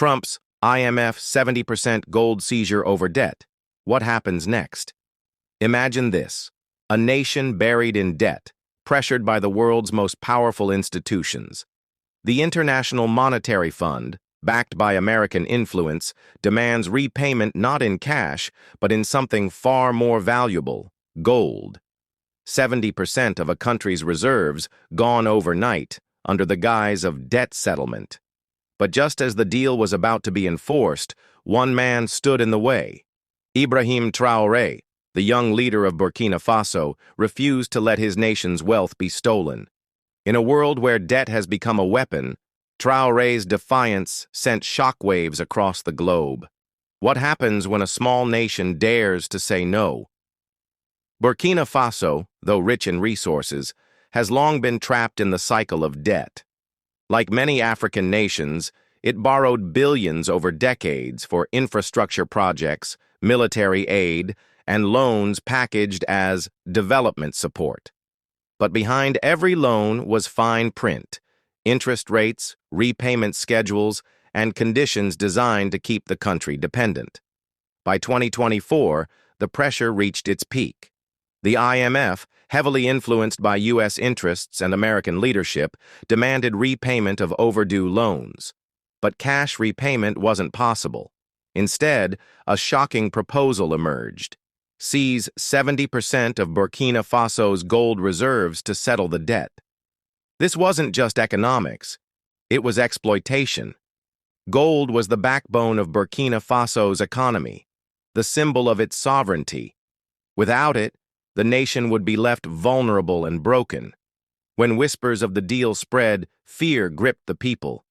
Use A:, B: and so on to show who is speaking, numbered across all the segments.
A: Trump's IMF 70% gold seizure over debt. What happens next? Imagine this: a nation buried in debt, pressured by the world's most powerful institutions. The International Monetary Fund, backed by American influence, demands repayment not in cash, but in something far more valuable: gold. 70% of a country's reserves gone overnight under the guise of debt settlement. But just as the deal was about to be enforced, one man stood in the way. Ibrahim Traoré, the young leader of Burkina Faso, refused to let his nation's wealth be stolen. In a world where debt has become a weapon, Traoré's defiance sent shockwaves across the globe. What happens when a small nation dares to say no? Burkina Faso, though rich in resources, has long been trapped in the cycle of debt. Like many African nations, it borrowed billions over decades for infrastructure projects, military aid, and loans packaged as development support. But behind every loan was fine print: interest rates, repayment schedules, and conditions designed to keep the country dependent. By 2024, the pressure reached its peak. The IMF, heavily influenced by U.S. interests and American leadership, demanded repayment of overdue loans. But cash repayment wasn't possible. Instead, a shocking proposal emerged: seize 70% of Burkina Faso's gold reserves to settle the debt. This wasn't just economics, it was exploitation. Gold was the backbone of Burkina Faso's economy, the symbol of its sovereignty. Without it, the nation would be left vulnerable and broken. When whispers of the deal spread, fear gripped the people.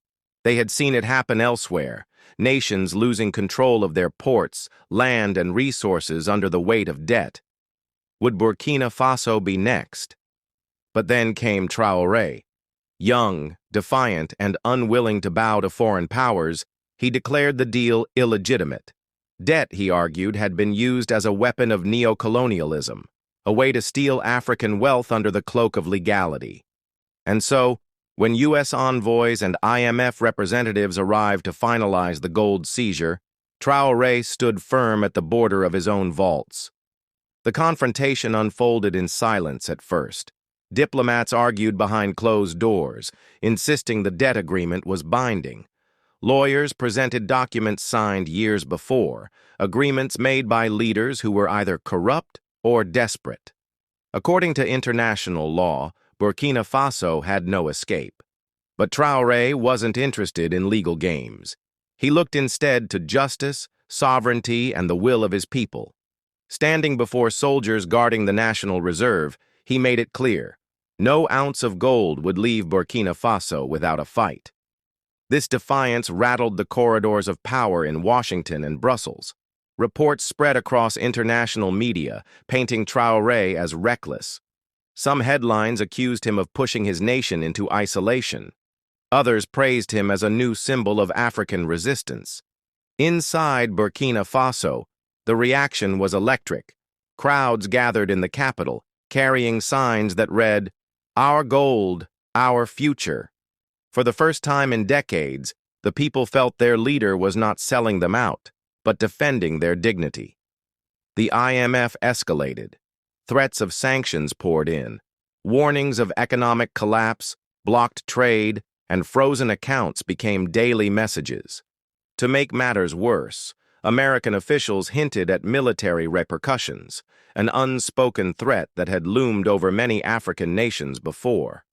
A: They had seen it happen elsewhere: nations losing control of their ports, land, and resources under the weight of debt. Would Burkina Faso be next? But then came Traoré. Young, defiant, and unwilling to bow to foreign powers, he declared the deal illegitimate. Debt, he argued, had been used as a weapon of neocolonialism, a way to steal African wealth under the cloak of legality. And so, when U.S. envoys and IMF representatives arrived to finalize the gold seizure, Traoré stood firm at the border of his own vaults. The confrontation unfolded in silence at first. Diplomats argued behind closed doors, insisting the debt agreement was binding. Lawyers presented documents signed years before, agreements made by leaders who were either corrupt or desperate. According to international law, Burkina Faso had no escape. But Traoré wasn't interested in legal games. He looked instead to justice, sovereignty, and the will of his people. Standing before soldiers guarding the National Reserve, he made it clear: no ounce of gold would leave Burkina Faso without a fight. This defiance rattled the corridors of power in Washington and Brussels. Reports spread across international media, painting Traoré as reckless. Some headlines accused him of pushing his nation into isolation. Others praised him as a new symbol of African resistance. Inside Burkina Faso, the reaction was electric. Crowds gathered in the capital, carrying signs that read, "Our gold, our future." For the first time in decades, the people felt their leader was not selling them out, but defending their dignity. The IMF escalated. Threats of sanctions poured in. Warnings of economic collapse, blocked trade, and frozen accounts became daily messages. To make matters worse, American officials hinted at military repercussions, an unspoken threat that had loomed over many African nations before.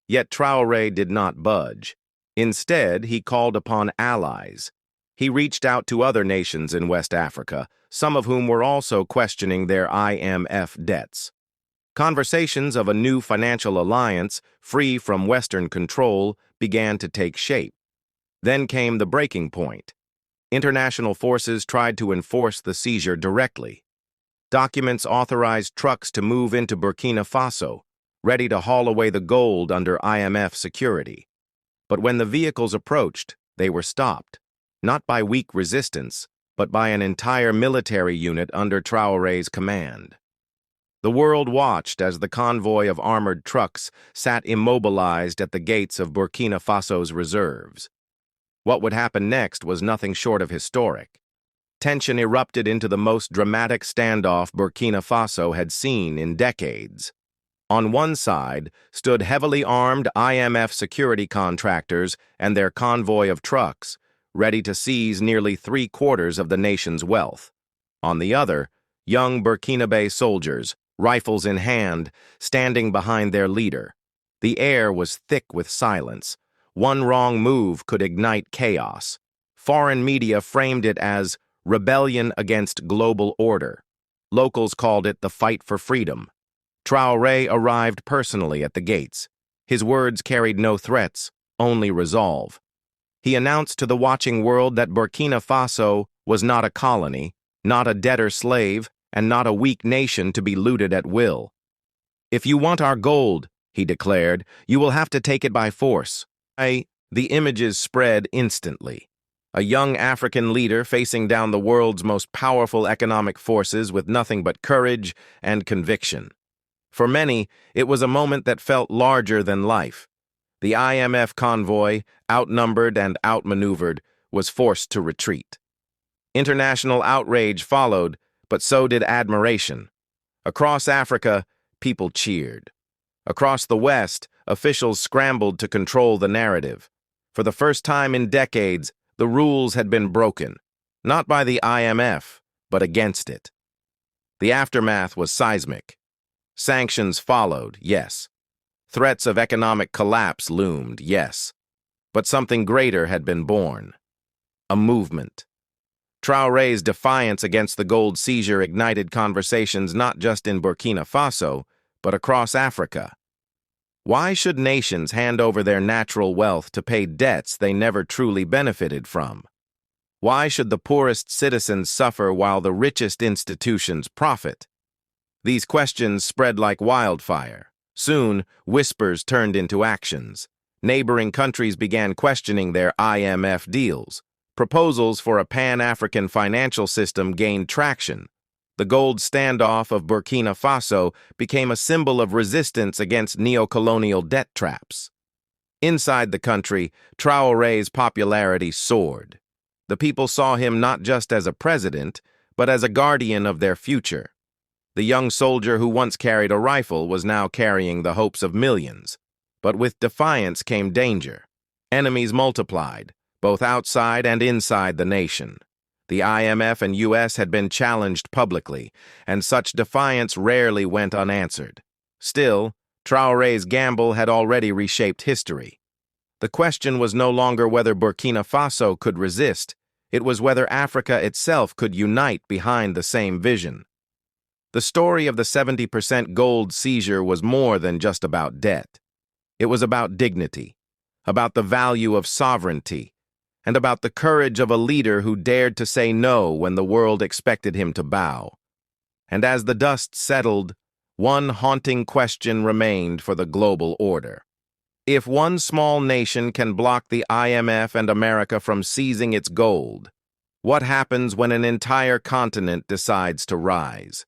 A: Yet Traoré did not budge. Instead, he called upon allies. He reached out to other nations in West Africa, some of whom were also questioning their IMF debts. Conversations of a new financial alliance, free from Western control, began to take shape. Then came the breaking point. International forces tried to enforce the seizure directly. Documents authorized trucks to move into Burkina Faso, ready to haul away the gold under IMF security. But when the vehicles approached, they were stopped, not by weak resistance, but by an entire military unit under Traoré's command. The world watched as the convoy of armored trucks sat immobilized at the gates of Burkina Faso's reserves. What would happen next was nothing short of historic. Tension erupted into the most dramatic standoff Burkina Faso had seen in decades. On one side stood heavily armed IMF security contractors and their convoy of trucks, ready to seize nearly 3/4 of the nation's wealth. On the other, young Burkinabe soldiers, rifles in hand, standing behind their leader. The air was thick with silence. One wrong move could ignite chaos. Foreign media framed it as rebellion against global order. Locals called it the fight for freedom. Traoré arrived personally at the gates. His words carried no threats, only resolve. He announced to the watching world that Burkina Faso was not a colony, not a debtor slave, and not a weak nation to be looted at will. "If you want our gold," he declared, "you will have to take it by force." The images spread instantly. A young African leader facing down the world's most powerful economic forces with nothing but courage and conviction. For many, it was a moment that felt larger than life. The IMF convoy, outnumbered and outmaneuvered, was forced to retreat. International outrage followed, but so did admiration. Across Africa, people cheered. Across the West, officials scrambled to control the narrative. For the first time in decades, the rules had been broken, not by the IMF, but against it. The aftermath was seismic. Sanctions followed, yes. Threats of economic collapse loomed, yes. But something greater had been born. A movement. Traoré's defiance against the gold seizure ignited conversations not just in Burkina Faso, but across Africa. Why should nations hand over their natural wealth to pay debts they never truly benefited from? Why should the poorest citizens suffer while the richest institutions profit? These questions spread like wildfire. Soon, whispers turned into actions. Neighboring countries began questioning their IMF deals. Proposals for a pan-African financial system gained traction. The gold standoff of Burkina Faso became a symbol of resistance against neocolonial debt traps. Inside the country, Traoré's popularity soared. The people saw him not just as a president, but as a guardian of their future. The young soldier who once carried a rifle was now carrying the hopes of millions. But with defiance came danger. Enemies multiplied, both outside and inside the nation. The IMF and U.S. had been challenged publicly, and such defiance rarely went unanswered. Still, Traoré's gamble had already reshaped history. The question was no longer whether Burkina Faso could resist, it was whether Africa itself could unite behind the same vision. The story of the 70% gold seizure was more than just about debt. It was about dignity, about the value of sovereignty, and about the courage of a leader who dared to say no when the world expected him to bow. And as the dust settled, one haunting question remained for the global order. If one small nation can block the IMF and America from seizing its gold, what happens when an entire continent decides to rise?